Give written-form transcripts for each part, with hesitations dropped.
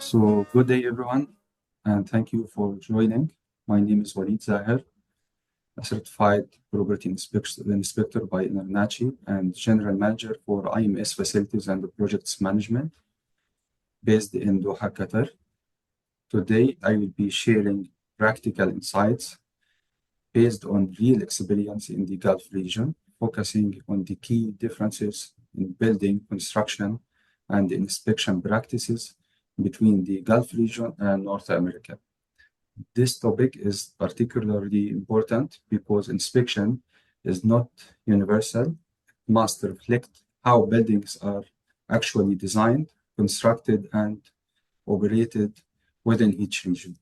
So good day, everyone, and thank you for joining. My name is Walid Zaher, a certified property inspector by InterNACHI and general manager for IMS facilities and projects management based in Doha, Qatar. Today, I will be sharing practical insights based on real experience in the Gulf region, focusing on the key differences in building, construction, and inspection practices between the Gulf region and North America. This topic is particularly important because inspection is not universal. It must reflect how buildings are actually designed, constructed, and operated within each region.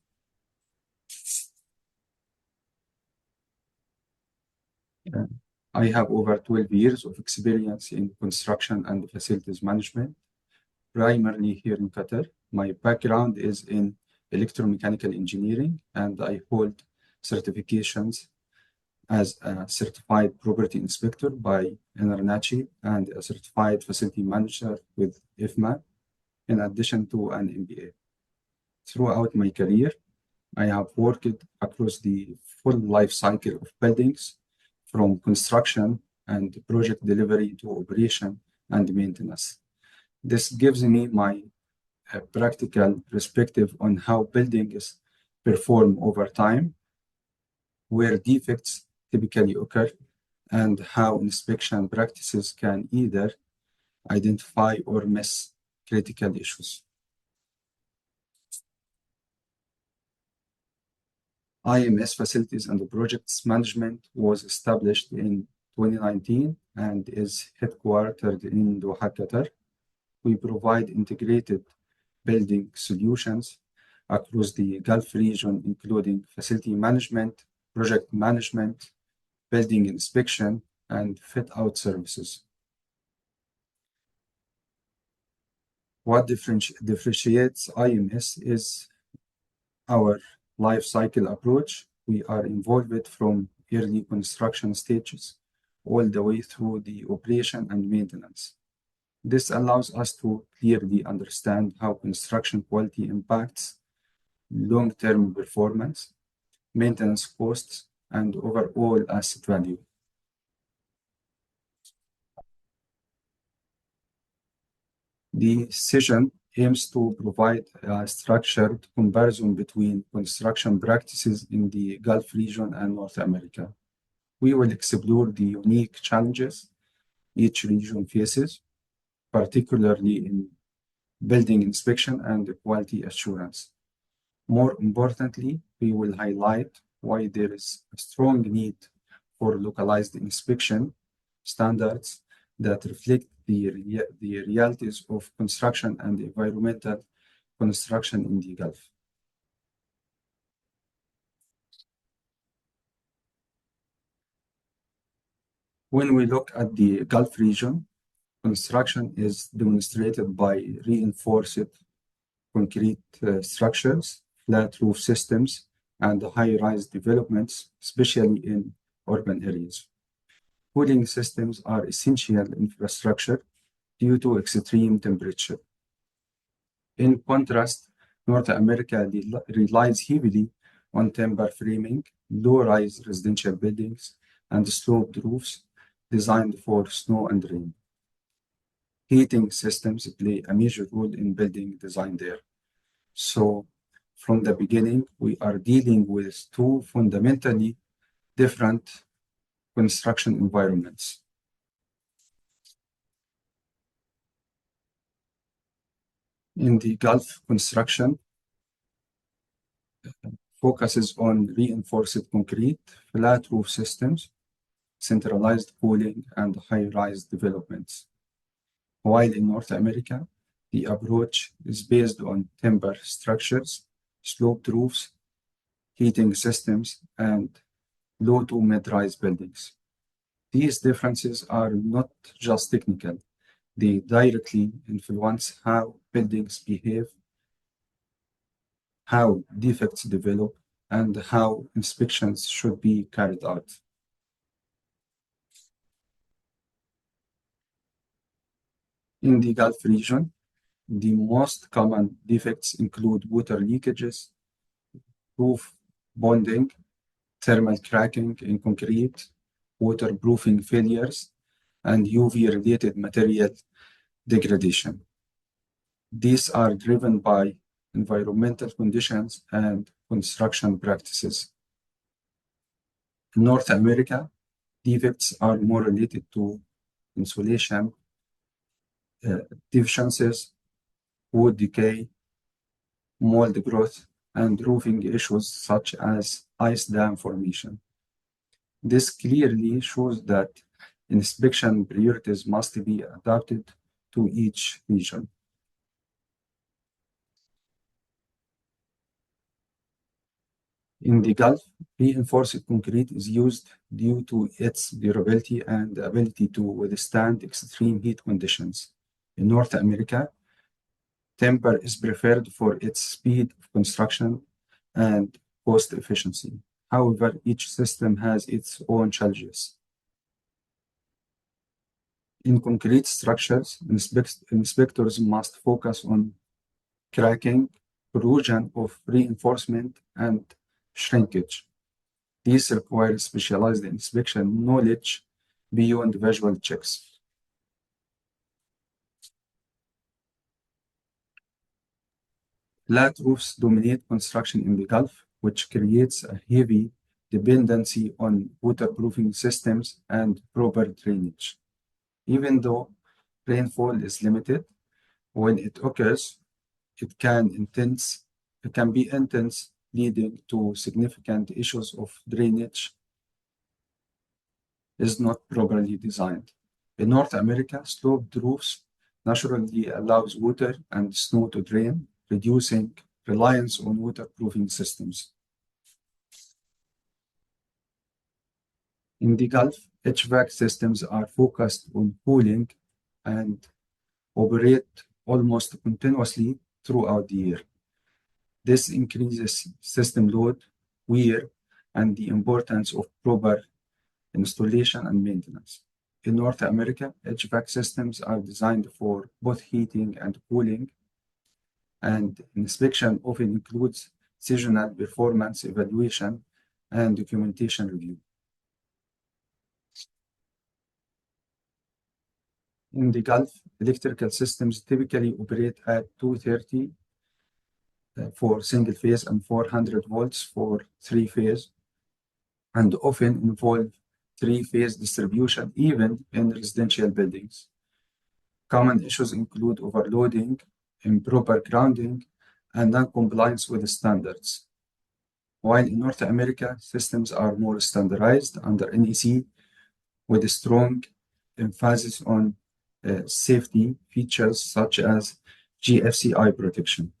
I have over 12 years of experience in construction and facilities management, primarily here in Qatar. My background is in electromechanical engineering, and I hold certifications as a certified property inspector by InterNACHI and a certified facility manager with IFMA, in addition to an MBA. Throughout my career, I have worked across the full life cycle of buildings, from construction and project delivery to operation and maintenance. This gives me my practical perspective on how buildings perform over time, where defects typically occur, and how inspection practices can either identify or miss critical issues. IMS Facilities and Projects Management was established in 2019 and is headquartered in Doha, Qatar. We provide integrated building solutions across the Gulf region, including facility management, project management, building inspection, and fit-out services. What differentiates IMS is our life cycle approach. We are involved from early construction stages all the way through the operation and maintenance. This allows us to clearly understand how construction quality impacts long-term performance, maintenance costs, and overall asset value. The session aims to provide a structured comparison between construction practices in the Gulf region and North America. We will explore the unique challenges each region faces, particularly in building inspection and quality assurance. More importantly, we will highlight why there is a strong need for localized inspection standards that reflect the realities of construction and environmental construction in the Gulf. When we look at the Gulf region, construction is demonstrated by reinforced concrete structures, flat roof systems, and high-rise developments, especially in urban areas. Cooling systems are essential infrastructure due to extreme temperature. In contrast, North America relies heavily on timber framing, low-rise residential buildings, and sloped roofs designed for snow and rain. Heating systems play a major role in building design there. So, from the beginning, we are dealing with two fundamentally different construction environments. In the Gulf, construction focuses on reinforced concrete, flat roof systems, centralized cooling, and high-rise developments. While in North America, the approach is based on timber structures, sloped roofs, heating systems, and low to mid-rise buildings. These differences are not just technical. They directly influence how buildings behave, how defects develop, and how inspections should be carried out. In the Gulf region, The most common defects include water leakages, roof bonding, thermal cracking in concrete, waterproofing failures, and UV-related material degradation. These are driven by environmental conditions and construction practices. In North America, defects are more related to insulation deficiencies, wood decay, mold growth, and roofing issues such as ice dam formation. This clearly shows that inspection priorities must be adapted to each region. In the Gulf, reinforced concrete is used due to its durability and ability to withstand extreme heat conditions. In North America, timber is preferred for its speed of construction and cost efficiency. However, each system has its own challenges. In concrete structures, inspectors must focus on cracking, corrosion of reinforcement, and shrinkage. These require specialized inspection knowledge beyond visual checks. Flat roofs dominate construction in the Gulf, which creates a heavy dependency on waterproofing systems and proper drainage. Even though rainfall is limited, when it occurs, it can be intense, leading to significant issues of drainage is not properly designed. In North America, sloped roofs naturally allows water and snow to drain, reducing reliance on waterproofing systems. In the Gulf, HVAC systems are focused on cooling and operate almost continuously throughout the year. This increases system load, wear, and the importance of proper installation and maintenance. In North America, HVAC systems are designed for both heating and cooling, and inspection often includes seasonal performance evaluation and documentation review. In the Gulf, electrical systems typically operate at 230 for single phase and 400 volts for three phase, and often involve three-phase distribution even in residential buildings. Common issues include overloading, improper grounding, and non-compliance with the standards. While in North America, systems are more standardized under NEC with a strong emphasis on safety features such as GFCI protection.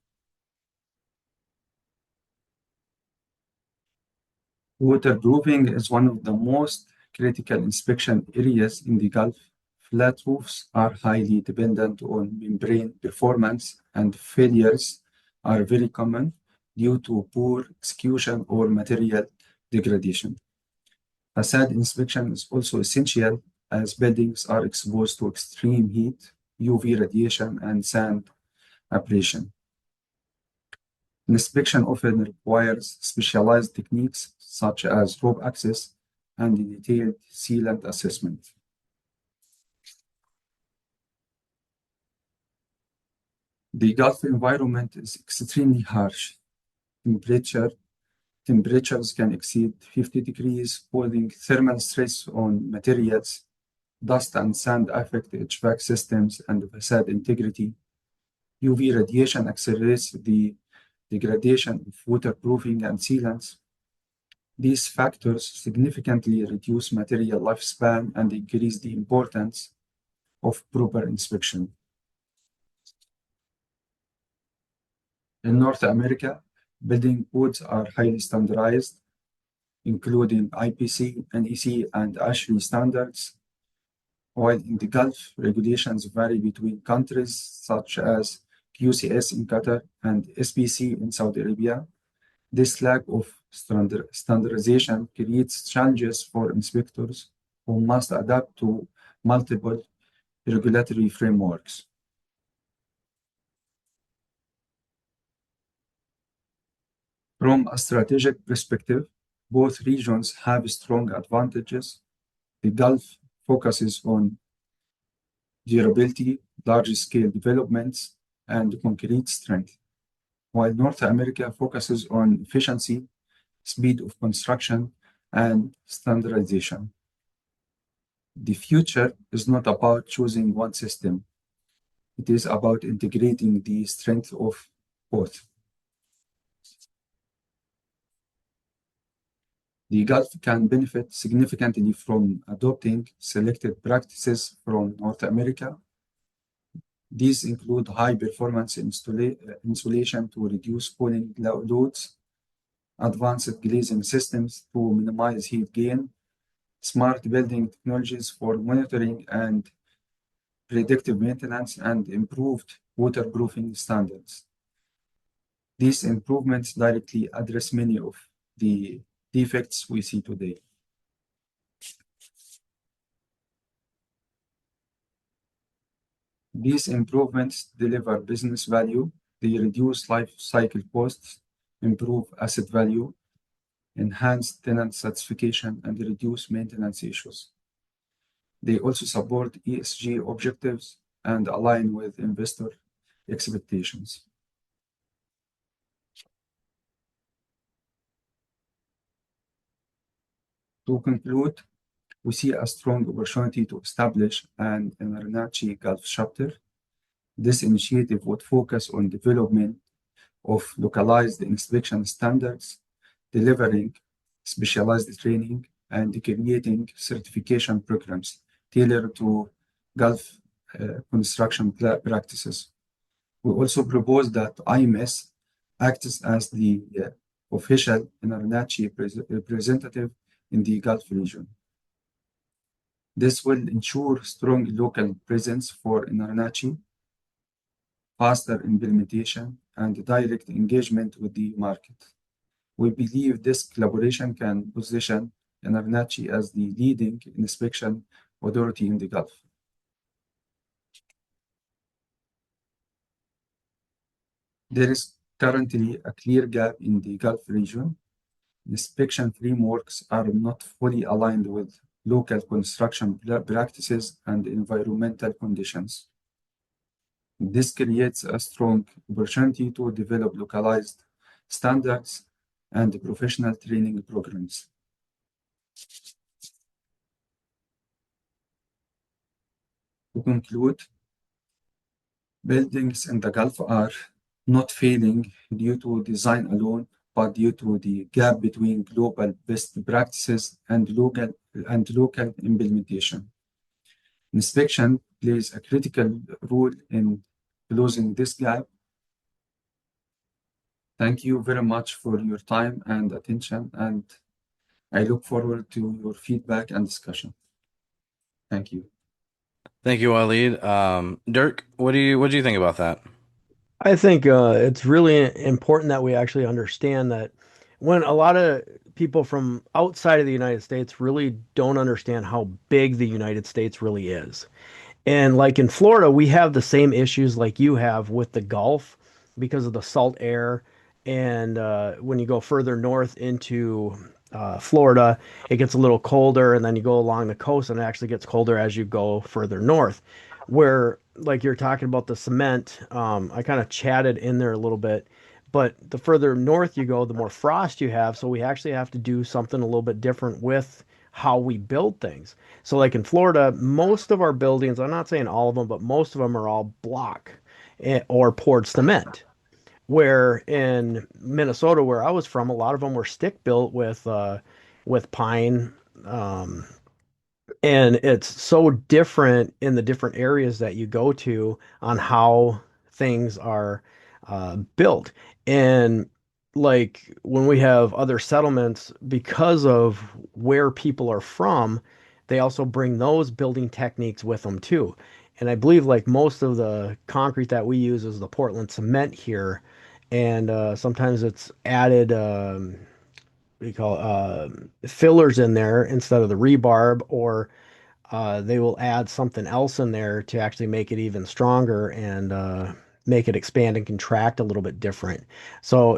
Waterproofing is one of the most critical inspection areas in the Gulf. Flat roofs are highly dependent on membrane performance, and failures are very common due to poor execution or material degradation. Facade inspection is also essential as buildings are exposed to extreme heat, UV radiation, and sand abrasion. Inspection often requires specialized techniques such as rope access and detailed sealant assessment. The Gulf environment is extremely harsh. Temperatures can exceed 50 degrees, putting thermal stress on materials. Dust and sand affect HVAC systems and facade integrity. UV radiation accelerates the degradation of waterproofing and sealants. These factors significantly reduce material lifespan and increase the importance of proper inspection. In North America, building codes are highly standardized, including IPC, NEC, and ASHRAE standards, while in the Gulf, regulations vary between countries such as QCS in Qatar and SPC in Saudi Arabia. This lack of standardization creates challenges for inspectors who must adapt to multiple regulatory frameworks. From a strategic perspective, both regions have strong advantages. The Gulf focuses on durability, large-scale developments, and concrete strength, while North America focuses on efficiency, speed of construction, and standardization. The future is not about choosing one system. It is about integrating the strength of both. The Gulf can benefit significantly from adopting selected practices from North America. These include high-performance insulation to reduce cooling loads, advanced glazing systems to minimize heat gain, smart building technologies for monitoring and predictive maintenance, and improved waterproofing standards. These improvements directly address many of the defects we see today. These improvements deliver business value, they reduce life cycle costs, improve asset value, enhance tenant satisfaction, and reduce maintenance issues. They also support ESG objectives and align with investor expectations. To conclude, we see a strong opportunity to establish an InterNACHI Gulf chapter. This initiative would focus on development of localized inspection standards, delivering specialized training, and creating certification programs tailored to Gulf construction practices. We also propose that IMS acts as the official InterNACHI representative in the Gulf region. This will ensure strong local presence for InterNACHI, faster implementation, and direct engagement with the market. We believe this collaboration can position InterNACHI as the leading inspection authority in the Gulf. There is currently a clear gap in the Gulf region. Inspection frameworks are not fully aligned with local construction practices and environmental conditions. This creates a strong opportunity to develop localized standards and professional training programs. To conclude, buildings in the Gulf are not failing due to design alone, but due to the gap between global best practices and local implementation. Inspection plays a critical role in closing this gap. Thank you very much for your time and attention, and I look forward to your feedback and discussion. Thank you. Thank you, Walid. Dirk, what do you think about that? I think it's really important that we actually understand that when a lot of people from outside of the United States really don't understand how big the United States really is. And like in Florida, we have the same issues like you have with the Gulf because of the salt air. And when you go further north into Florida, it gets a little colder. And then you go along the coast and it actually gets colder as you go further north. Where, like you're talking about the cement, I kind of chatted in there a little bit. But the further north you go, the more frost you have. So we actually have to do something a little bit different with how we build things. So, like in Florida, most of our buildings, I'm not saying all of them, but most of them are all block or poured cement. Where in Minnesota, where I was from, a lot of them were stick built with pine. Um, and it's so different in the different areas that you go to on how things are built. And like when we have other settlements, because of where people are from, they also bring those building techniques with them too. And I believe like most of the concrete that we use is the Portland cement here. And sometimes it's added, what do you call it, fillers in there instead of the rebarb, or they will add something else in there to actually make it even stronger and make it expand and contract a little bit different. So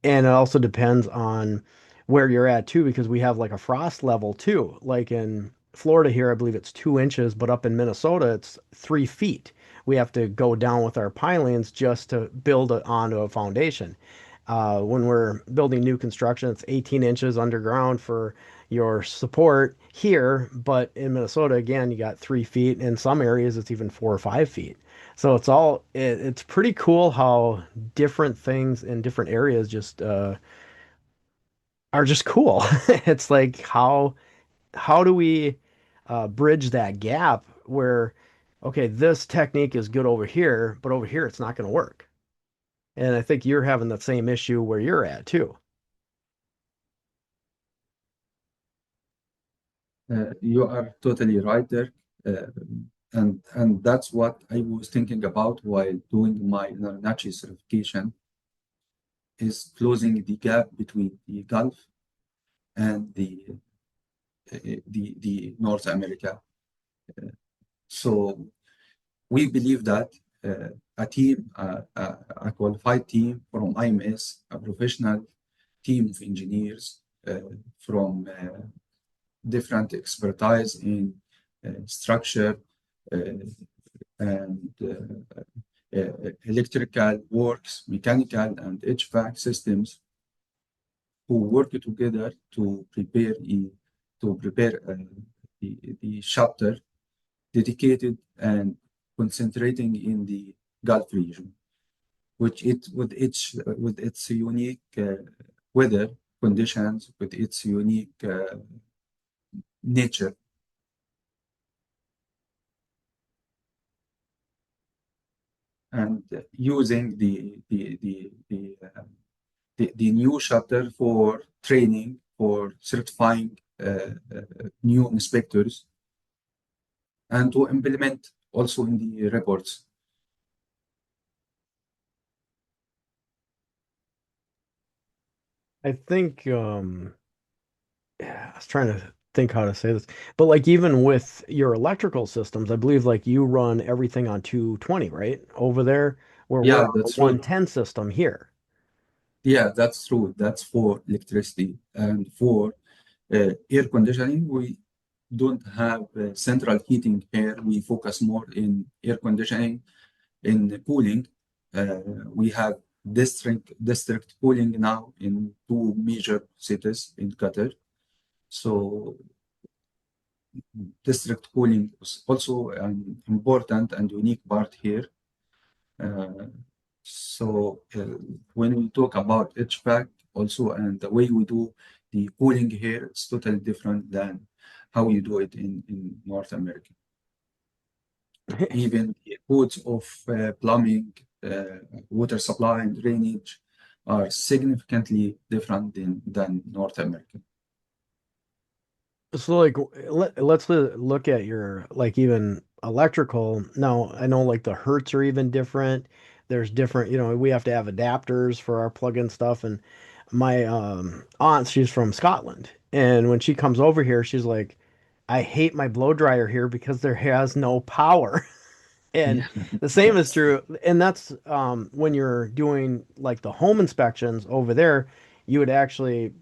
And it also depends on where you're at too, because we have like a frost level too. Like in Florida here, I believe it's 2 inches, but up in Minnesota, it's 3 feet. We have to go down with our pilings just to build it onto a foundation. When we're building new construction, it's 18 inches underground for your support here, but in Minnesota, again, you got 3 feet. In some areas, it's even 4 or 5 feet. So it's pretty cool how different things in different areas just are just cool. It's like how do we bridge that gap where okay, this technique is good over here, but over here it's not going to work. And I think you're having the same issue where you're at too. You are totally right there. Uh, and that's what I was thinking about while doing my InterNACHI certification, is closing the gap between the Gulf and the North America. So we believe that a team, a qualified team from IMS, a professional team of engineers from different expertise in structure and electrical works, mechanical and HVAC systems, who work together to prepare the chapter dedicated and concentrating in the Gulf region, which it with its unique weather conditions, with its unique nature. And using the new chapter for training, for certifying new inspectors, and to implement also in the reports. I think I was trying to think how to say this, but like even with your electrical systems, I believe like you run everything on 220, right? Over there, where we're Yeah, on a that's true. 110 system here. Yeah, that's true. That's for electricity. And for air conditioning, we don't have central heating here. We focus more in air conditioning, in cooling. We have district cooling now in two major cities in Qatar. So district cooling is also an important and unique part here. Uh, so when we talk about HVAC also, and the way we do the cooling here, it's totally different than how you do it in North America. Even the codes of plumbing, water supply, and drainage are significantly different than North America. So like let's look at your like even electrical. Now I know like the hertz are even different. There's different, we have to have adapters for our plug-in stuff. And my aunt, she's from Scotland, and when she comes over here, she's like, I hate my blow dryer here because there has no power. And Yeah, the same is that's true. true. And that's when you're doing like the home inspections over there, you would actually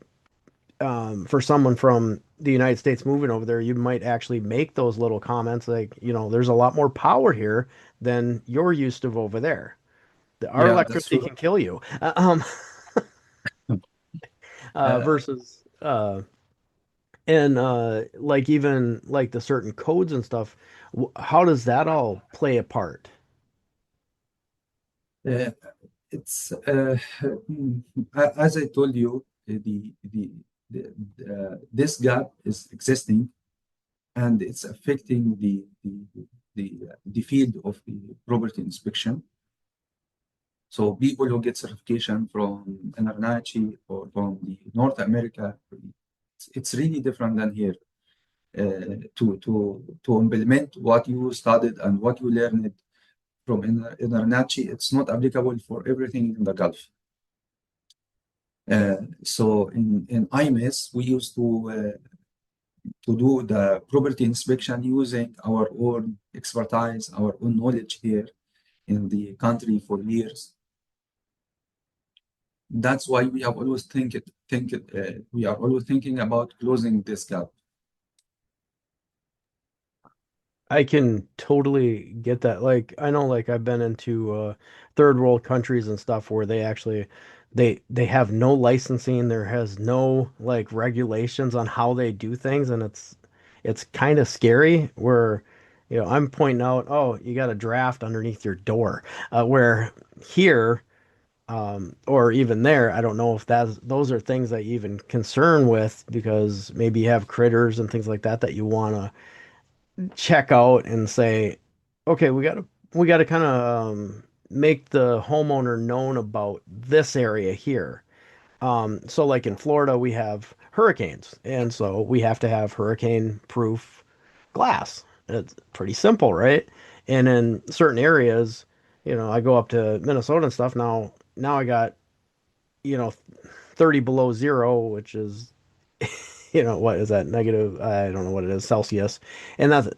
for someone from the United States moving over there, you might actually make those little comments like, there's a lot more power here than you're used to over there. Our Yeah, that's electricity true. can kill you. Uh, Versus and like even like the certain codes and stuff, how does that all play a part? uh, it's as I told you, this gap is existing, and it's affecting the field of the property inspection. So people who get certification from InterNACHI or from the North America, it's really different than here. To implement what you studied and what you learned from InterNACHI, it's not applicable for everything in the Gulf. So in IMS, we used to do the property inspection using our own expertise, our own knowledge here in the country for years. That's why we have always we are always thinking about closing this gap. I can totally get that. Like I know like I've been into third world countries and stuff where they actually they have no licensing, there has no like regulations on how they do things and it's kind of scary where I'm pointing out, oh, you got a draft underneath your door. Where here or even there, I don't know if those are things that you even concern with because maybe you have critters and things like that that you want to check out and say, okay, we gotta kind of make the homeowner known about this area here. So like in Florida, we have hurricanes, and so we have to have hurricane-proof glass. It's pretty simple, right? And in certain areas, I go up to Minnesota and stuff. Now I got, 30 below zero, which is what is that, negative, I don't know what it is, Celsius. And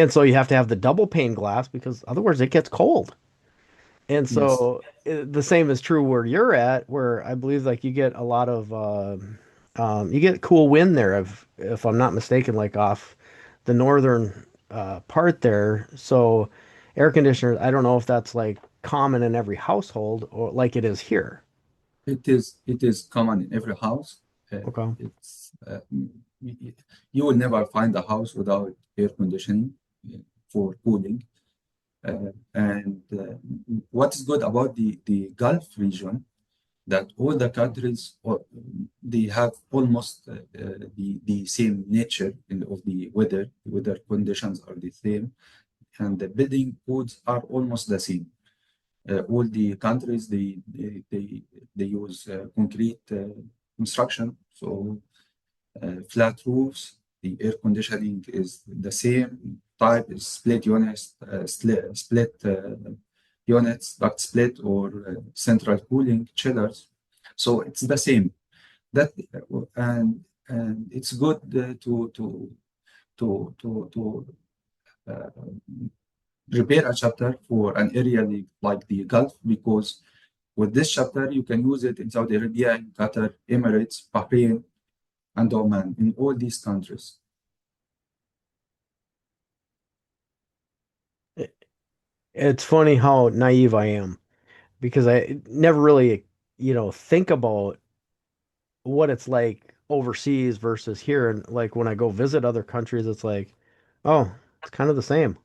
so you have to have the double pane glass because otherwise it gets cold. And Yes, so the same is true where you're at, where I believe like you get a lot of you get cool wind there, if I'm not mistaken, like off the northern part there. So air conditioners, I don't know if that's like common in every household or like it is here. it is common in every house. Okay. It's you will never find a house without air conditioning for cooling. And what is good about the Gulf region that all the countries they have almost the same nature of the weather. The weather conditions are the same, and the building codes are almost the same. All the countries they use concrete construction, so flat roofs. The air conditioning is the same type, is split units, split units, duct split or central cooling chillers. So it's the same. That and it's good to uh, prepare a chapter for an area like the Gulf, because with this chapter you can use it in Saudi Arabia, in Qatar, Emirates, Bahrain, and Oman, in all these countries. It's funny how naive I am because I never really, think about what it's like overseas versus here. And like when I go visit other countries, it's like, oh, it's kind of the same.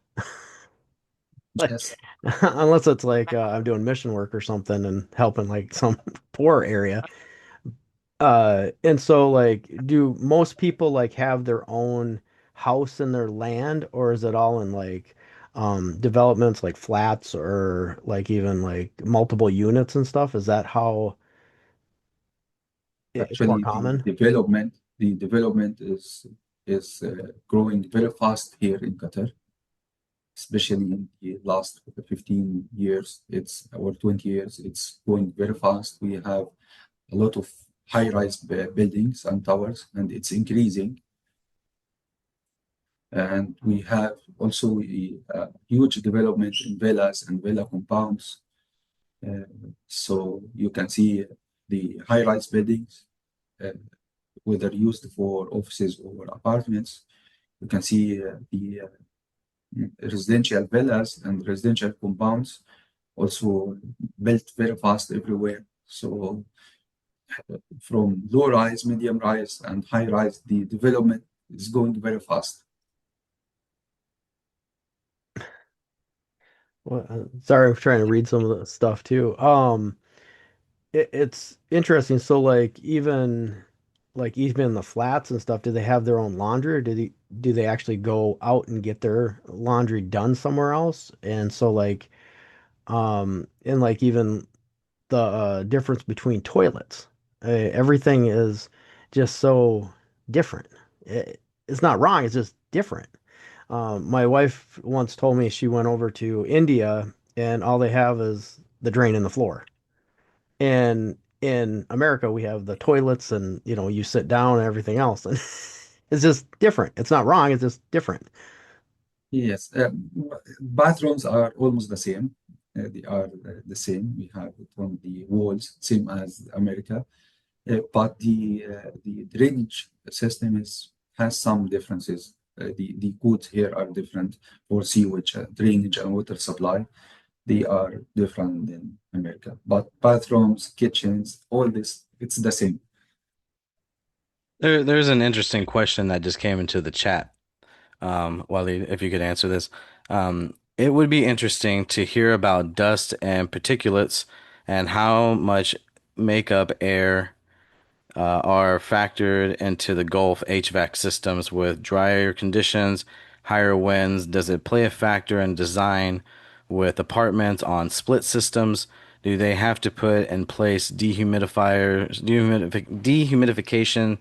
Like, Yes, unless it's like I'm doing mission work or something and helping like some poor area. And so like, do most people like have their own house in their land, or is it all in like developments like flats or like even like multiple units and stuff? Is that how it's more actually, common? the development is growing very fast here in Qatar, especially in the last 15 years. It's or 20 years. It's going very fast. We have a lot of high-rise buildings and towers, and it's increasing. And we have also a huge development in villas and villa compounds. So you can see the high-rise buildings, uh, whether used for offices or apartments. You can see the residential villas and residential compounds also built very fast everywhere. So from low rise, medium rise, and high rise, the development is going very fast. Well, sorry, I'm trying to read some of the stuff too. It's interesting. So like even in the flats and stuff, do they have their own laundry, or do they actually go out and get their laundry done somewhere else? And so and like even the difference between toilets, everything is just so different. It's not wrong, it's just different. My wife once told me she went over to India and all they have is the drain in the floor. And in America, we have the toilets and, you sit down and everything else. And it's just different. It's not wrong, it's just different. Yes, bathrooms are almost the same they are the same. We have it on the walls, same as America. But the drainage system has some differences. The codes here are different for sewage, drainage, and water supply. They are different than America. But bathrooms, kitchens, all this, it's the same. There's an interesting question that just came into the chat. Walid, if you could answer this. It would be interesting to hear about dust and particulates and how much makeup air are factored into the Gulf HVAC systems with drier conditions, higher winds. Does it play a factor in design with apartments on split systems? Do they have to put in place dehumidification,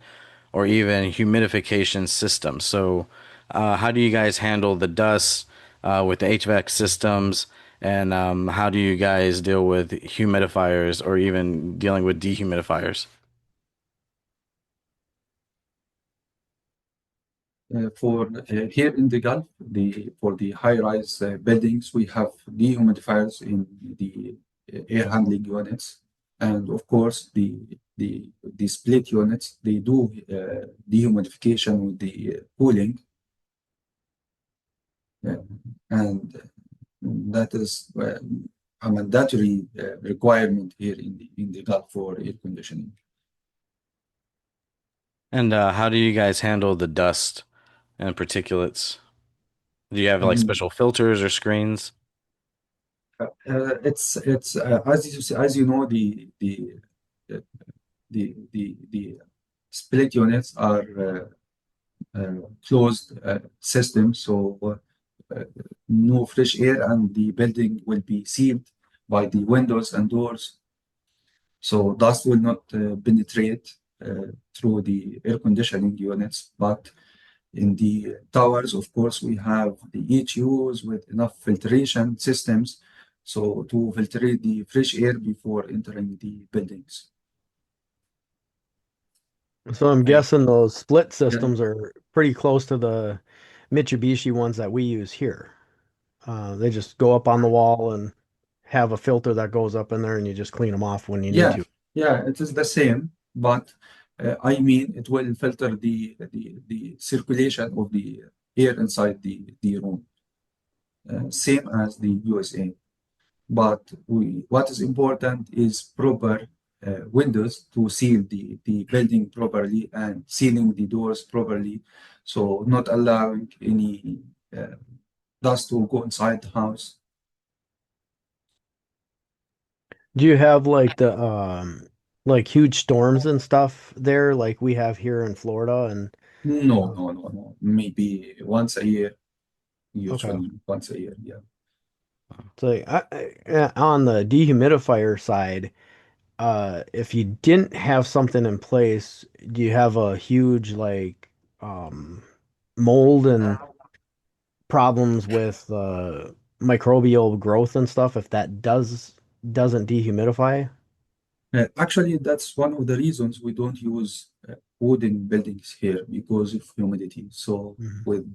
or even humidification systems? So, how do you guys handle the dust with the HVAC systems? And how do you guys deal with humidifiers or even dealing with dehumidifiers? For here in the Gulf, for the high-rise buildings, we have dehumidifiers in the air handling units, and of course the split units, they do dehumidification with the cooling, and that is a mandatory requirement here in the Gulf for air conditioning. And how do you guys handle the dust and particulates? Do you have like Mm, special filters or screens? it's as you know uh, the split units are closed system, so no fresh air, and the building will be sealed by the windows and doors, so dust will not penetrate through the air conditioning units. But in the towers, of course, we have the EHUs with enough filtration systems, so to filtrate the fresh air before entering the buildings. So I'm I, guessing those split yeah, systems are pretty close to the Mitsubishi ones that we use here. They just go up on the wall and have a filter that goes up in there and you just clean them off when you need yeah, to. yeah, it is the same, but I mean, it will filter the circulation of the air inside the room, same as the USA. But what is important is proper windows to seal the building properly and sealing the doors properly, so not allowing any dust to go inside the house. Do you have like huge storms and stuff there like we have here in Florida and No, uh, no, no, no. Maybe once a year, okay. usually once a year. Yeah. So on the dehumidifier side, if you didn't have something in place, do you have a huge like mold and problems with microbial growth and stuff if that doesn't dehumidify? Actually, that's one of the reasons we don't use wooden buildings here because of humidity. So Mhm. with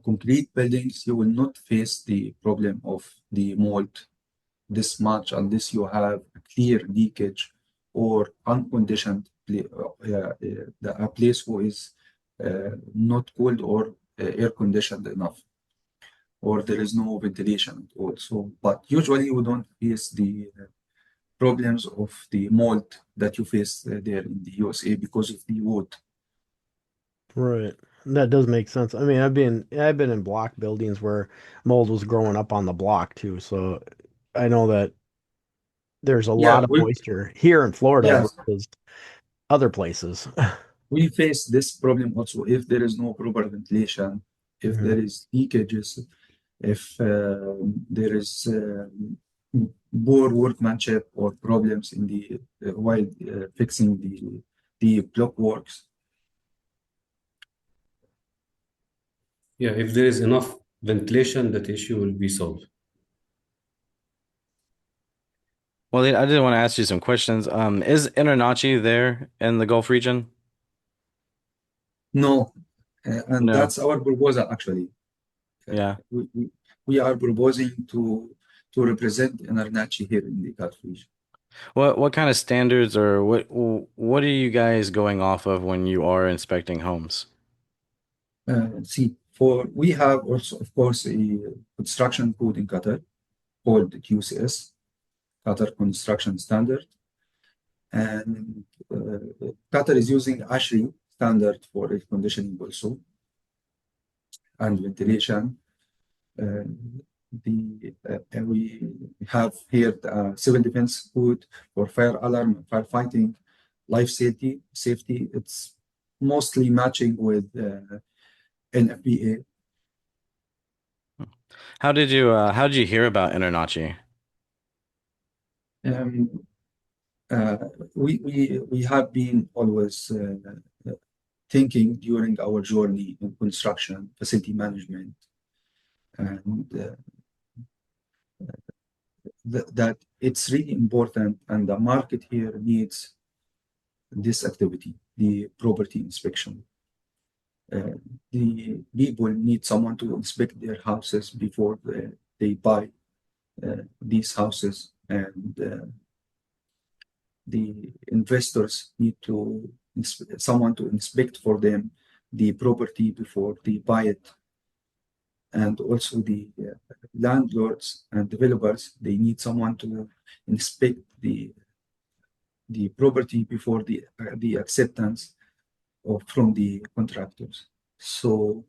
concrete buildings, you will not face the problem of the mold this much unless you have a clear leakage or unconditioned a place who is not cooled or air conditioned enough, or there is no ventilation at all. So, but usually we don't face the problems of the mold that you face there in the USA because of the wood. Right. That does make sense. I mean, I've been in block buildings where mold was growing up on the block too, so I know that there's a Yeah, lot of moisture here in Florida yes, versus other places. we face this problem also if there is no proper ventilation, if Mhm. there is leakages, if there is poor workmanship or problems in the while fixing the block works. Yeah, if there is enough ventilation, that issue will be solved. Well, I did want to ask you some questions. Is InterNACHI there in the Gulf region? No, and No. that's our proposal actually. Yeah. We we are proposing to represent InterNACHI here in the Gulf region. What kind of standards or what are you guys going off of when you are inspecting homes? See, we have also, of course, a construction code in Qatar called QCS, Qatar Construction Standard, and Qatar is using ASHRI standard for air conditioning also and ventilation. We have here the civil defense code for fire alarm, firefighting, life safety. It's mostly matching with NFPA. How did you hear about InterNACHI? Um, we have been always thinking during our journey in construction, facility management, and that it's really important, and the market here needs this activity, the property inspection. The people need someone to inspect their houses before they buy these houses, and the investors need someone to inspect for them the property before they buy it. And also the landlords and developers, they need someone to inspect the property before the acceptance from the contractors. So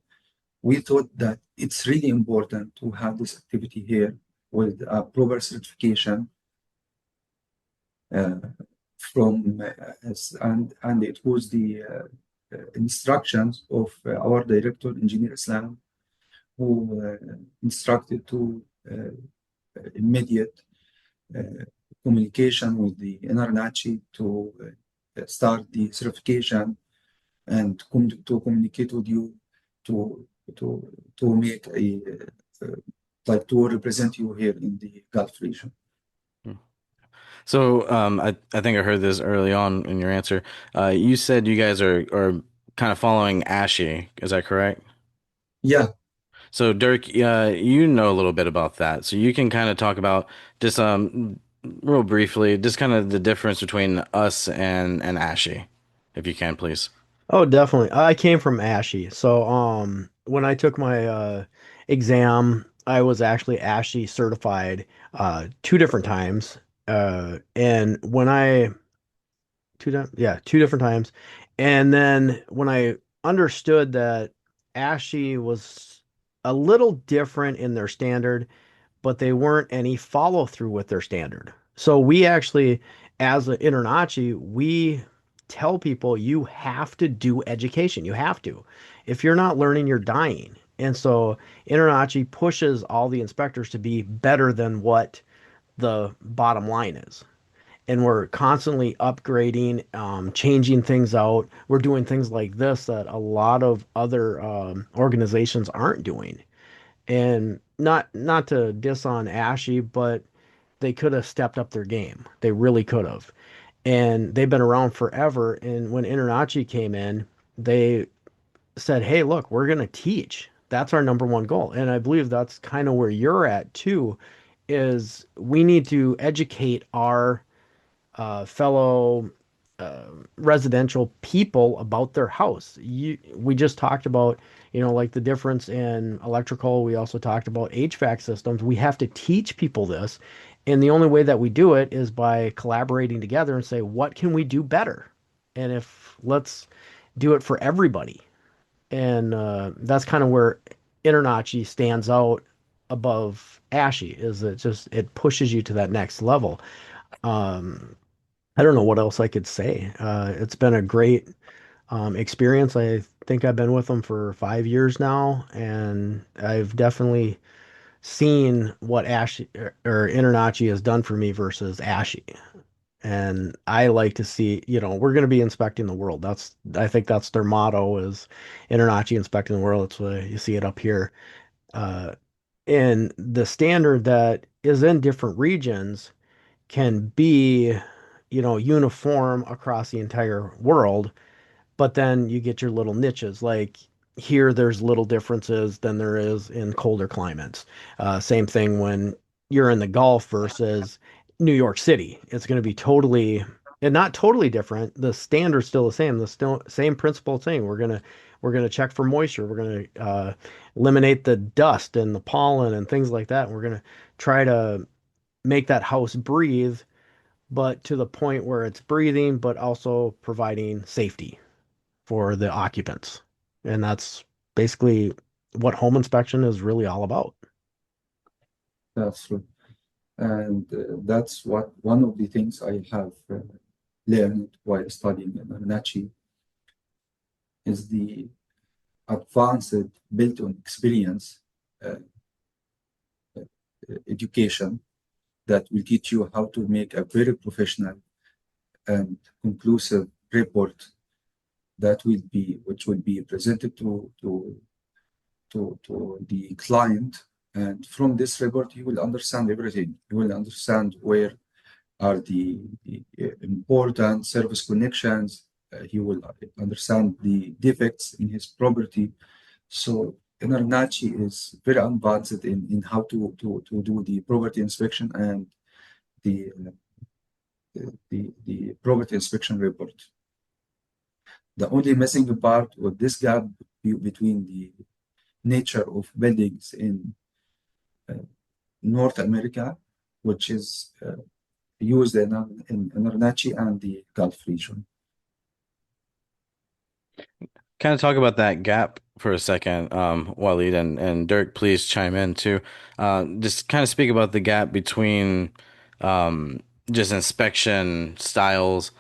we thought that it's really important to have this activity here with a proper certification and it was the instructions of our director, Engineer Islam, who instructed to immediate communication with the InterNACHI to start the certification and to communicate with you to make like to represent you here in the Gulf region. So I think I heard this early on in your answer. You said you guys are kind of following ASHI. Is that correct? Yeah. So Dirk, you know a little bit about that. So you can kind of talk about just real briefly, just kind of the difference between us and ASHI, if you can, please. Oh, definitely. I came from ASHI. So, when I took my exam, I was actually ASHI certified two different times. And when I two different times. And then when I understood that ASHI was a little different in their standard, but they weren't any follow through with their standard. So we actually, as an InterNACHI, we tell people you have to do education. You have to. If you're not learning, you're dying. And so InterNACHI pushes all the inspectors to be better than what the bottom line is. And we're constantly upgrading, changing things out. We're doing things like this that a lot of other organizations aren't doing. And not to diss on ASHI, but they could have stepped up their game. They really could have. And they've been around forever. And when InterNACHI came in, they said, "Hey, look, we're going to teach. That's our number one goal." And I believe that's kind of where you're at too, is we need to educate our fellow uh, residential people about their house. We just talked about, like the difference in electrical. We also talked about HVAC systems. We have to teach people this. And the only way that we do it is by collaborating together and say, what can we do better? And if let's do it for everybody. And that's kind of where InterNACHI stands out above ASHI, is it pushes you to that next level. Um, I don't know what else I could say. It's been a great experience. I think I've been with them for 5 years now, and I've definitely seen what Ashi or InterNACHI has done for me versus Ashi. And I like to see, we're going to be inspecting the world. I think that's their motto, is InterNACHI inspecting the world. That's why you see it up here. Uh, and the standard that is in different regions can be, uniform across the entire world, but then you get your little niches. Like here there's little differences than there is in colder climates. Same thing when you're in the Gulf versus New York City. It's going to be totally and not totally different. The standard's still the same. The still same principle thing. We're gonna check for moisture. We're gonna eliminate the dust and the pollen and things like that. We're gonna try to make that house breathe, but to the point where it's breathing, but also providing safety for the occupants. And that's basically what home inspection is really all about. That's true. And that's what one of the things I have learned while studying in InterNACHI is the advanced built-on experience uh, education that will teach you how to make a very professional and conclusive report which will be presented to the client. And from this report, you will understand everything. You will understand where are the important service connections. He will understand the defects in his property. So InterNACHI is very advanced in how to do the property inspection and the property inspection report. The only missing part with this gap between the nature of buildings in North America, which is used in InterNACHI and the Gulf region. Kind of talk about that gap for a second, Walid, and Dirk, please chime in too. Just kind of speak about the gap between just inspection styles,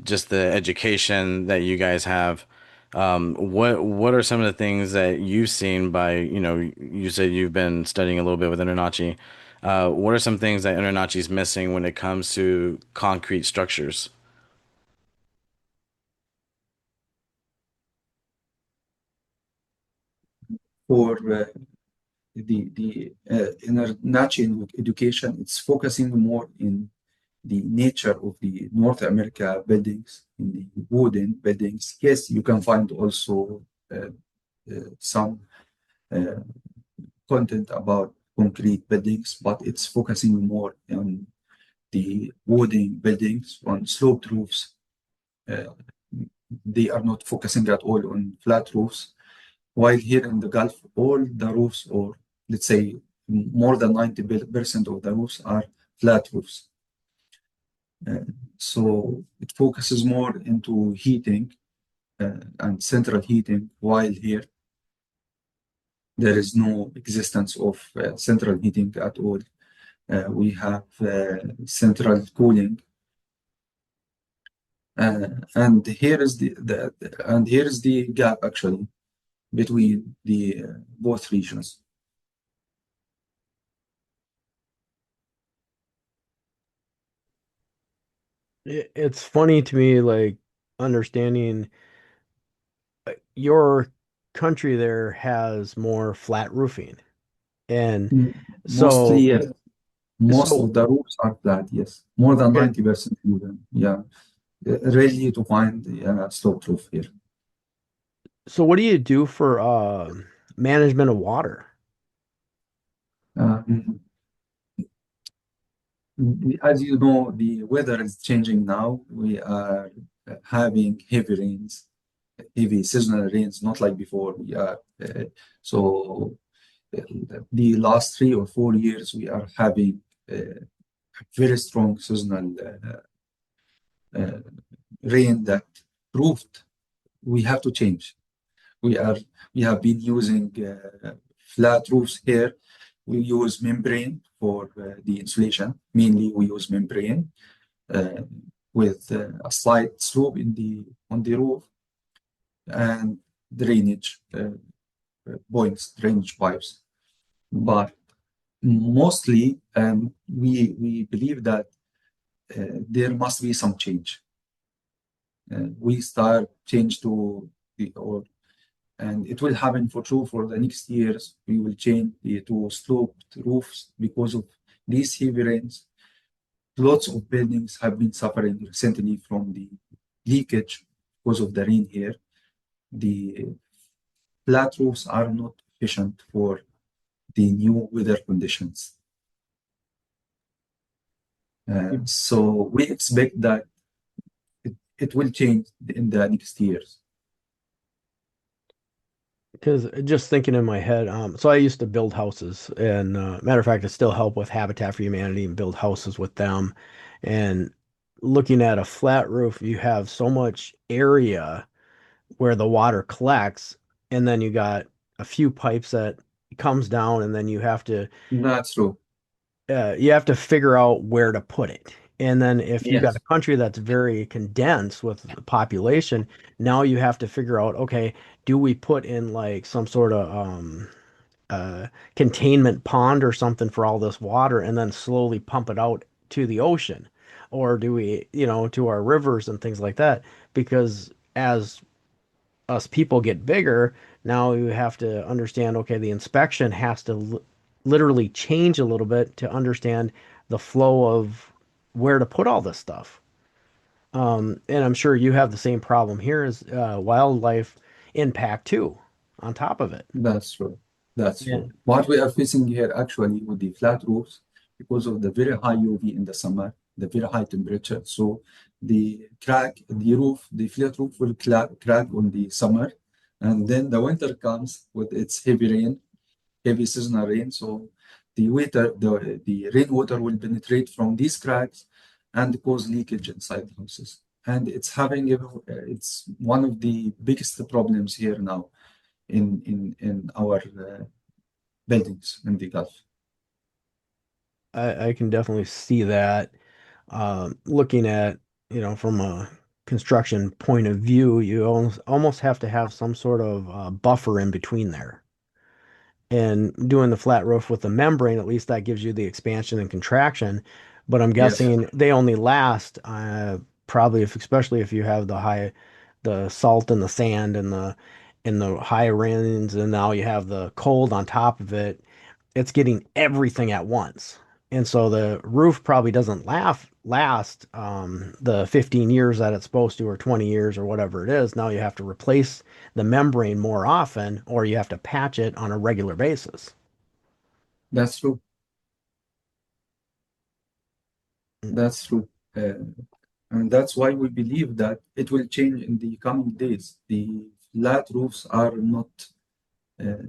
just the education that you guys have. What are some of the things that you've seen by, you said you've been studying a little bit with InterNACHI. What are some things that InterNACHI is missing when it comes to concrete structures? For the InterNACHI education, it's focusing more in the nature of the North America buildings, in the wooden buildings. Yes, you can find also some content about concrete buildings, but it's focusing more on the wooden buildings, on sloped roofs. They are not focusing at all on flat roofs. While here in the Gulf, all the roofs, or let's say more than 90% of the roofs are flat roofs. So it focuses more into heating and central heating, while here there is no existence of central heating at all. We have central cooling, and here is the gap actually between the both regions. It's funny to me, like understanding your country there has more flat roofing. And Mostly, so, yes. Most so of the roofs are flat, yes. More than okay, 90% even. Yeah. Rarely to find sloped roof here. so what do you do for management of water? Um, as you know, the weather is changing now. We are having heavy rains, heavy seasonal rains, not like before. We are so the last 3 or 4 years we are having very strong seasonal rain that proved we have to change. We have been using flat roofs here. We use membrane for the insulation. Mainly, we use membrane with a slight slope on the roof and drainage drainage pipes. But mostly, we believe that there must be some change. We start change to and it will happen for sure for the next years. We will change to sloped roofs because of these heavy rains. Lots of buildings have been suffering recently from the leakage because of the rain here. The flat roofs are not efficient for the new weather conditions. So we expect that it will change in the next years. Because just thinking in my head, so I used to build houses, and matter of fact, I still help with Habitat for Humanity and build houses with them. And looking at a flat roof, you have so much area where the water collects, and then you got a few pipes that comes down, and then That's true. you have to figure out where to put it. And then if you got a Yes, country that's very condensed with the population, now you have to figure out, okay, do we put in like some sort of containment pond or something for all this water and then slowly pump it out to the ocean? Or do we, to our rivers and things like that? Because as us people get bigger, now you have to understand, okay, the inspection has to literally change a little bit to understand the flow of where to put all this stuff. And I'm sure you have the same problem here as wildlife impact too, on top of it. that's true. That's Yeah. true. What we are facing here actually with the flat roofs, because of the very high UV in the summer, the very high temperature. So the roof, the flat roof will crack on the summer, and then the winter comes with its heavy seasonal rain. So the rainwater will penetrate from these cracks and cause leakage inside the houses. And it's one of the biggest problems here now in our buildings in the Gulf. I can definitely see that. Looking at, from a construction point of view, you almost have to have some sort of buffer in between there. And doing the flat roof with the membrane, at least that gives you the expansion and contraction. But I'm Yes, guessing they only last probably especially if you have the salt and the sand and the high rains, and now you have the cold on top of it. It's getting everything at once. And so the roof probably doesn't last the 15 years that it's supposed to, or 20 years, or whatever it is. Now you have to replace the membrane more often, or you have to patch it on a regular basis. that's true. That's true. And that's why we believe that it will change in the coming days. The flat roofs are not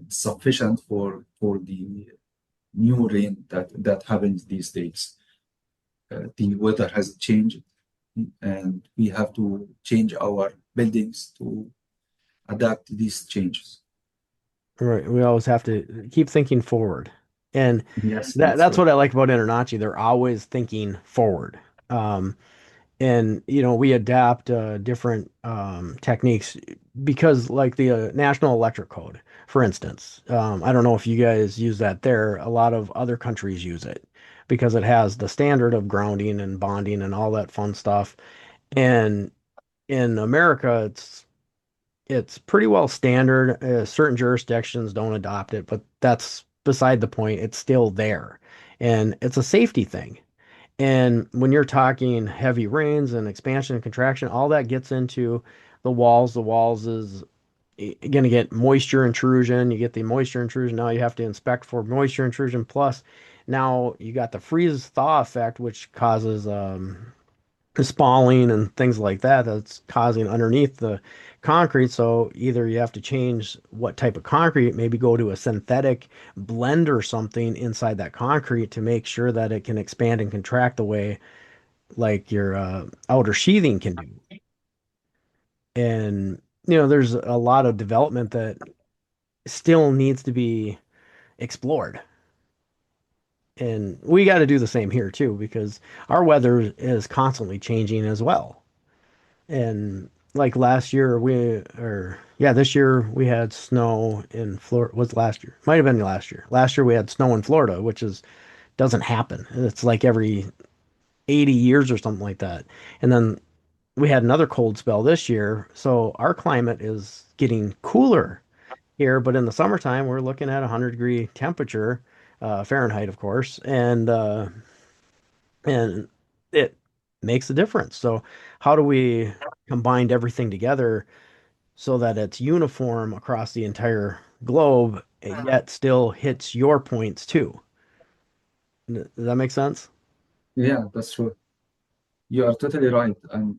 sufficient for the new rain that happens these days. The weather has changed, and we have to change our buildings to adapt to these changes. Right. We always have to keep thinking forward. And Yes, that's that's right. what I like about InterNACHI. They're always thinking forward. Um, and we adapt different techniques because like the National Electric Code, for instance, I don't know if you guys use that there. A lot of other countries use it because it has the standard of grounding and bonding and all that fun stuff. And in America, it's pretty well standard. Certain jurisdictions don't adopt it, but that's beside the point. It's still there, and it's a safety thing. And when you're talking heavy rains and expansion and contraction, all that gets into the walls. The walls is going to get moisture intrusion. You get the moisture intrusion. Now you have to inspect for moisture intrusion. Plus, now you got the freeze thaw effect, which causes spalling and things like that. That's causing underneath the concrete. So either you have to change what type of concrete, maybe go to a synthetic blend or something inside that concrete to make sure that it can expand and contract the way like your outer sheathing can do. And there's a lot of development that still needs to be explored. And we got to do the same here too, because our weather is constantly changing as well. And like last year, this year we had snow in Florida. Was last year? Might have been last year. Last year we had snow in Florida, which is doesn't happen. It's like every 80 years or something like that. And then we had another cold spell this year. So our climate is getting cooler here, but in the summertime we're looking at 100-degree temperature, Fahrenheit, of course, and it makes a difference. So how do we combine everything together so that it's uniform across the entire globe, yet still hits your points too. Does that make sense? Yeah, that's true. You are totally right. And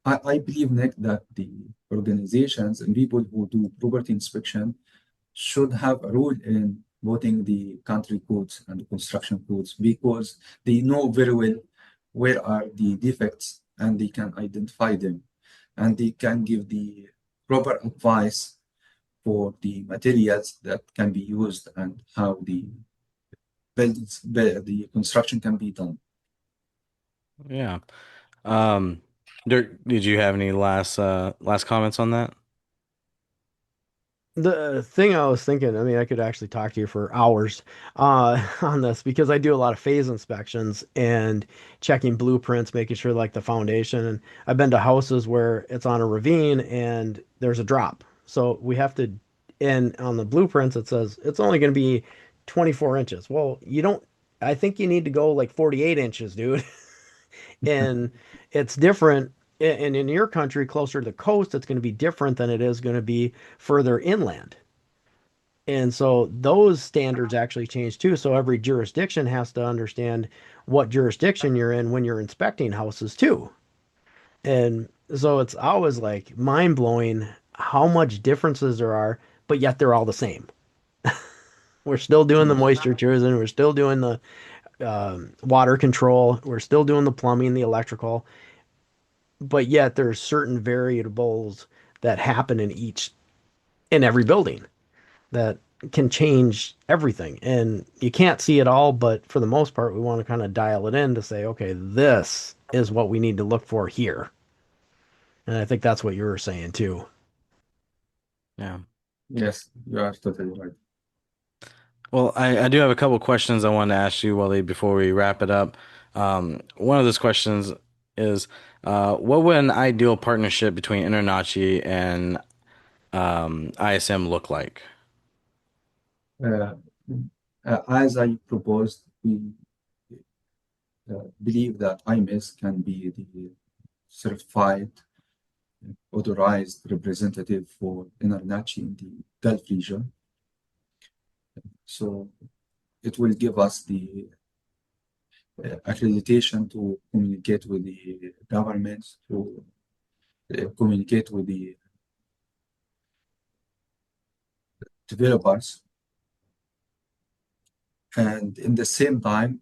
I believe, Nick, that the organizations and people who do property inspection should have a role in voting the country codes and the construction codes because they know very well where are the defects and they can identify them and they can give the proper advice for the materials that can be used and how the construction can be done. Yeah. Dirk, did you have any last comments on that? The thing I was thinking, I mean, I could actually talk to you for hours on this because I do a lot of phase inspections and checking blueprints, making sure like the foundation. And I've been to houses where it's on a ravine and there's a drop. So we have to, and on the blueprints, it says it's only going to be 24 inches. Well, you don't, I think you need to go like 48 inches, dude. And it's different. And in your country, closer to the coast, it's going to be different than it is going to be further inland. And so those standards actually change too. So every jurisdiction has to understand what jurisdiction you're in when you're inspecting houses too. And so it's always like mind blowing how much differences there are, but yet they're all the same. We're still doing the Yes. moisture tourism. We're still doing the water control. We're still doing the plumbing, the electrical, but yet there's certain variables that happen in every building that can change everything. And you can't see it all, but for the most part, we want to kind of dial it in to say, okay, this is what we need to look for here. And I think that's what you were saying too. Yeah. Yes, you are totally right. Well, I do have a couple questions I want to ask you, Wally, before we wrap it up. One of those questions is, what would an ideal partnership between InterNACHI and ISM look like? Uh, as I proposed, we believe that IMS can be the certified, authorized representative for InterNACHI in the Gulf region. So it will give us the accreditation to communicate with the governments, to communicate with the developers, and in the same time,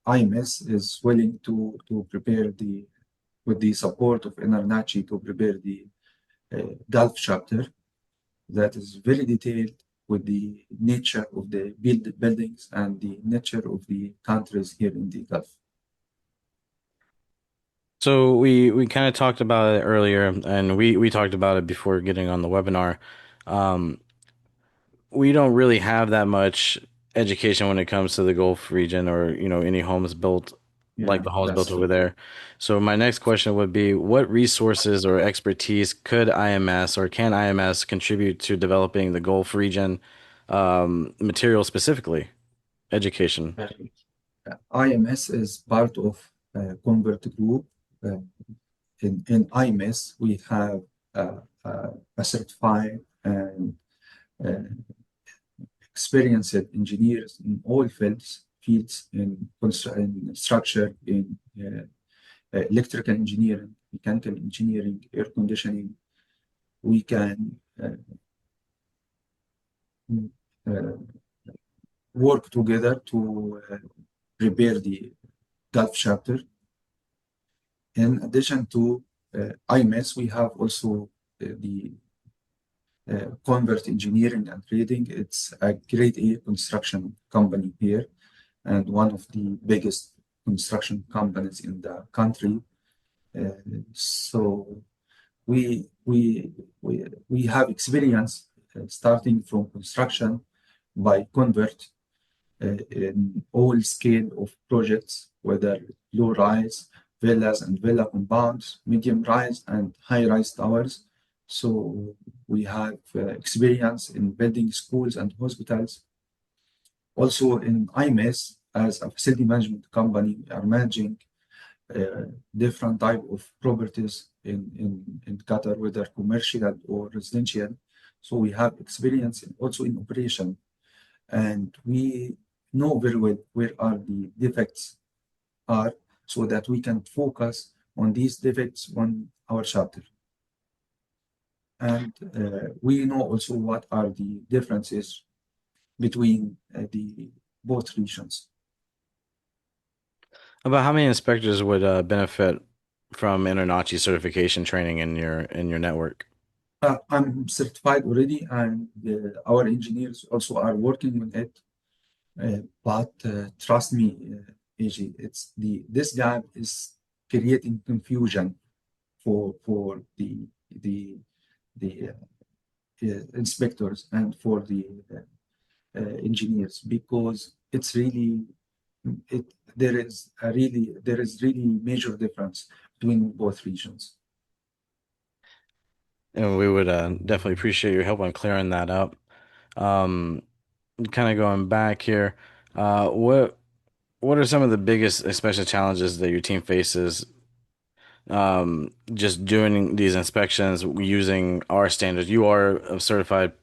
IMS is willing to prepare with the support of InterNACHI to prepare the Gulf chapter that is very detailed with the nature of the buildings and the nature of the countries here in the Gulf. So we kind of talked about it earlier, and we talked about it before getting on the webinar. We don't really have that much education when it comes to the Gulf region or, any homes built like Yeah, the homes that's built over true. there. So my next question would be, what resources or expertise could IMS or can IMS contribute to developing the Gulf region material specifically, education? IMS is part of Convert Group. In IMS, we have a certified and uh, experienced engineers in all fields in structure, in electrical engineering, mechanical engineering, air conditioning. We can uh, work together to prepare the Gulf chapter. In addition to IMS, we have also the Convert Engineering and Trading. It's a grade A construction company here and one of the biggest construction companies in the country. So we have experience starting from construction by Convert in all scale of projects, whether low rise, villas and villa compounds, medium rise and high rise towers. So we have experience in building schools and hospitals. Also in IMS, as a facility management company, we are managing different type of properties in Qatar, whether commercial or residential. So we have experience also in operation, and we know very well where are the defects are, so that we can focus on these defects on our chapter. And we know also what are the differences between the both regions. About how many inspectors would benefit from InterNACHI certification training in your network? I'm certified already, and our engineers also are working on it. But trust me, AJ, this gap is creating confusion for the inspectors and for the engineers, because it's really it there is really major difference between both regions. And we would definitely appreciate your help on clearing that up. Kind of going back here, what are some of the biggest, especially challenges that your team faces just doing these inspections using our standards? You are a certified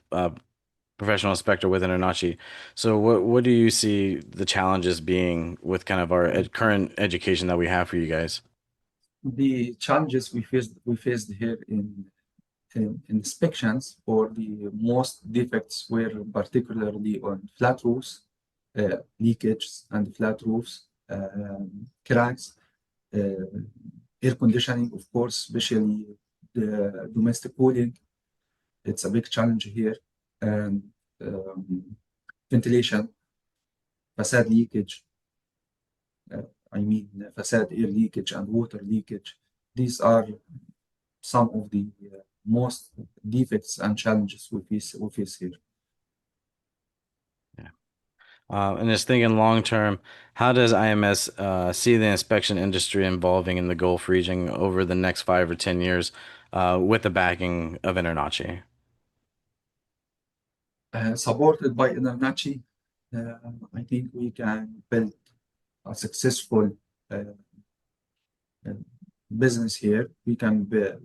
professional inspector with InterNACHI. So what do you see the challenges being with kind of our current education that we have for you guys? The challenges we faced here in inspections, or the most defects were particularly on flat roofs, leakages and flat roofs, cracks, air conditioning, of course, especially the domestic cooling. It's a big challenge here. And ventilation, facade leakage, facade air leakage and water leakage. These are some of the most defects and challenges we face here. Yeah. And just thinking long term, how does IMS see the inspection industry evolving in the Gulf region over the next 5 or 10 years with the backing of InterNACHI? Supported by InterNACHI, I think we can build a successful business here. We can build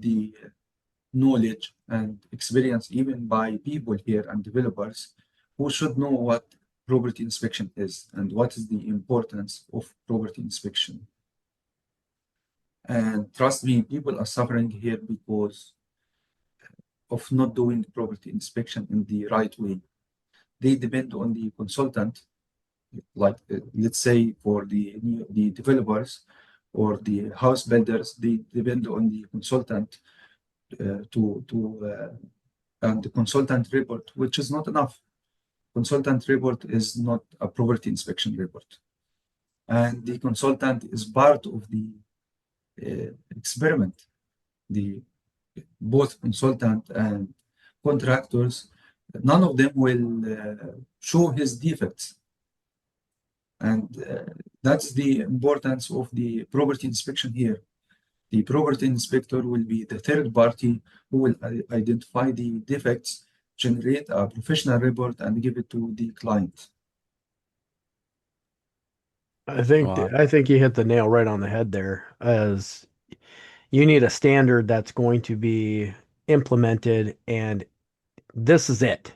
the knowledge and experience even by people here and developers who should know what property inspection is and what is the importance of property inspection. And trust me, people are suffering here because of not doing property inspection in the right way. They depend on the consultant, like let's say for the developers or the house builders, they depend on the consultant and the consultant report, which is not enough. Consultant report is not a property inspection report, and the consultant is part of the experiment. The both consultant and contractors, none of them will show his defects. And that's the importance of the property inspection here. The property inspector will be the third party who will identify the defects, generate a professional report, and give it to the client. I think Well, I think you hit the nail right on the head there, as you need a standard that's going to be implemented, and this is it.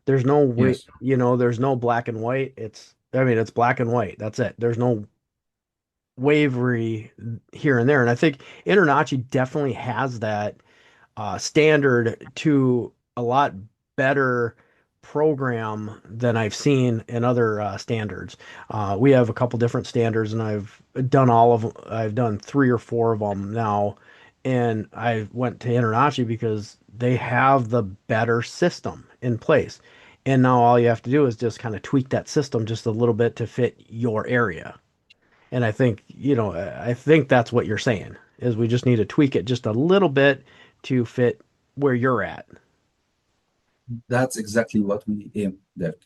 There's no way, Yes. there's no black and white. It's black and white. That's it. There's no wavery here and there. And I think InterNACHI definitely has that standard to a lot better program than I've seen in other standards. We have a couple different standards, and I've done all of them. I've done 3 or 4 of them now, and I went to InterNACHI because they have the better system in place. And now all you have to do is just kind of tweak that system just a little bit to fit your area. And I think that's what you're saying, is we just need to tweak it just a little bit to fit where you're at. That's exactly what we aim at.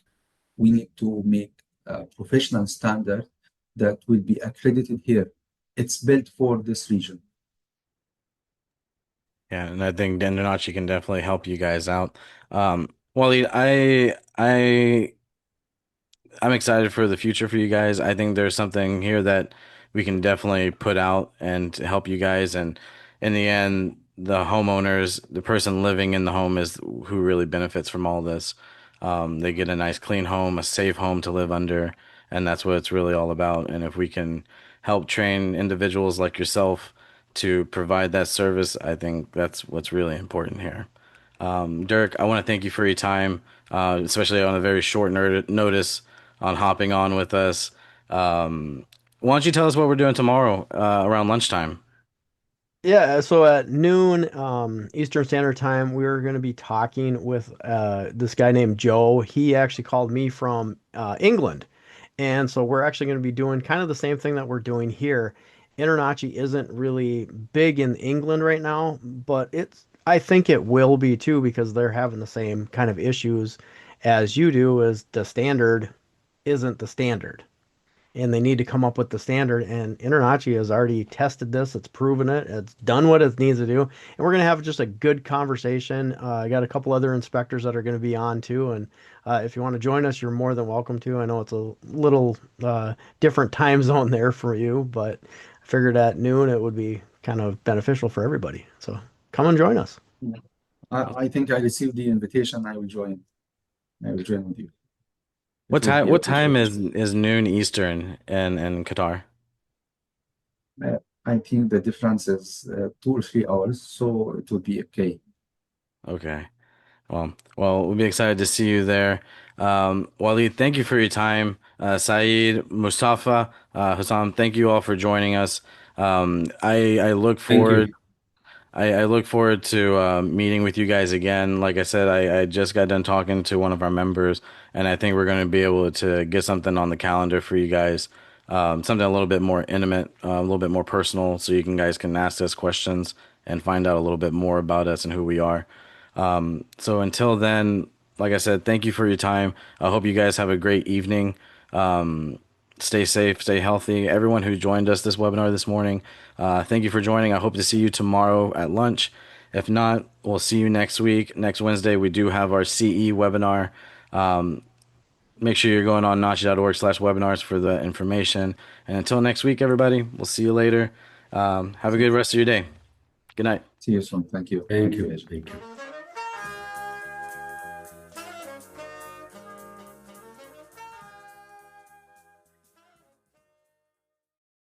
We need to make a professional standard that will be accredited here. It's built for this region. yeah, and I think InterNACHI can definitely help you guys out. Waleed, I I'm excited for the future for you guys. I think there's something here that we can definitely put out and help you guys. And in the end, the homeowners, the person living in the home is who really benefits from all this. They get a nice clean home, a safe home to live under, and that's what it's really all about. And if we can help train individuals like yourself to provide that service, I think that's what's really important here. Dirk, I want to thank you for your time, especially on a very short notice on hopping on with us. Why don't you tell us what we're doing tomorrow around lunchtime? Yeah, so at noon Eastern Standard Time, we were going to be talking with this guy named Joe. He actually called me from England. And so we're actually going to be doing kind of the same thing that we're doing here. InterNACHI isn't really big in England right now, but I think it will be too because they're having the same kind of issues as you do, as the standard isn't the standard, and they need to come up with the standard. And InterNACHI has already tested this, it's proven it, it's done what it needs to do, and we're going to have just a good conversation. I got a couple other inspectors that are going to be on too, and if you want to join us, you're more than welcome to. I know it's a little different time zone there for you, but I figured at noon it would be kind of beneficial for everybody, so come and join us. I think I received the invitation. I will join. I will join with you. It What will time? be What time appreciated. is noon Eastern in Qatar? Uh, I think the difference is 2 or 3 hours, so it will be okay. Okay. We'll be excited to see you there. Walid, thank you for your time. Saeed, Mustafa, Hussam, thank you all for joining us. I look Thank forward. you. I look forward to meeting with you guys again. Like I said, I just got done talking to one of our members, and I think we're going to be able to get something on the calendar for you guys, something a little bit more intimate, a little bit more personal, so you can guys can ask us questions and find out a little bit more about us and who we are. So until then, like I said, thank you for your time. I hope you guys have a great evening. Stay safe, stay healthy. Everyone who joined us this webinar this morning, thank you for joining. I hope to see you tomorrow at lunch. If not, we'll see you next week. Next Wednesday, we do have our CE webinar. Make sure you're going on nachi.org/webinars for the information. And until next week, everybody, we'll see you later. Have a good rest of your day. Good night. See you soon. Thank you. Thank Thank you, you. Ajay. Thank you.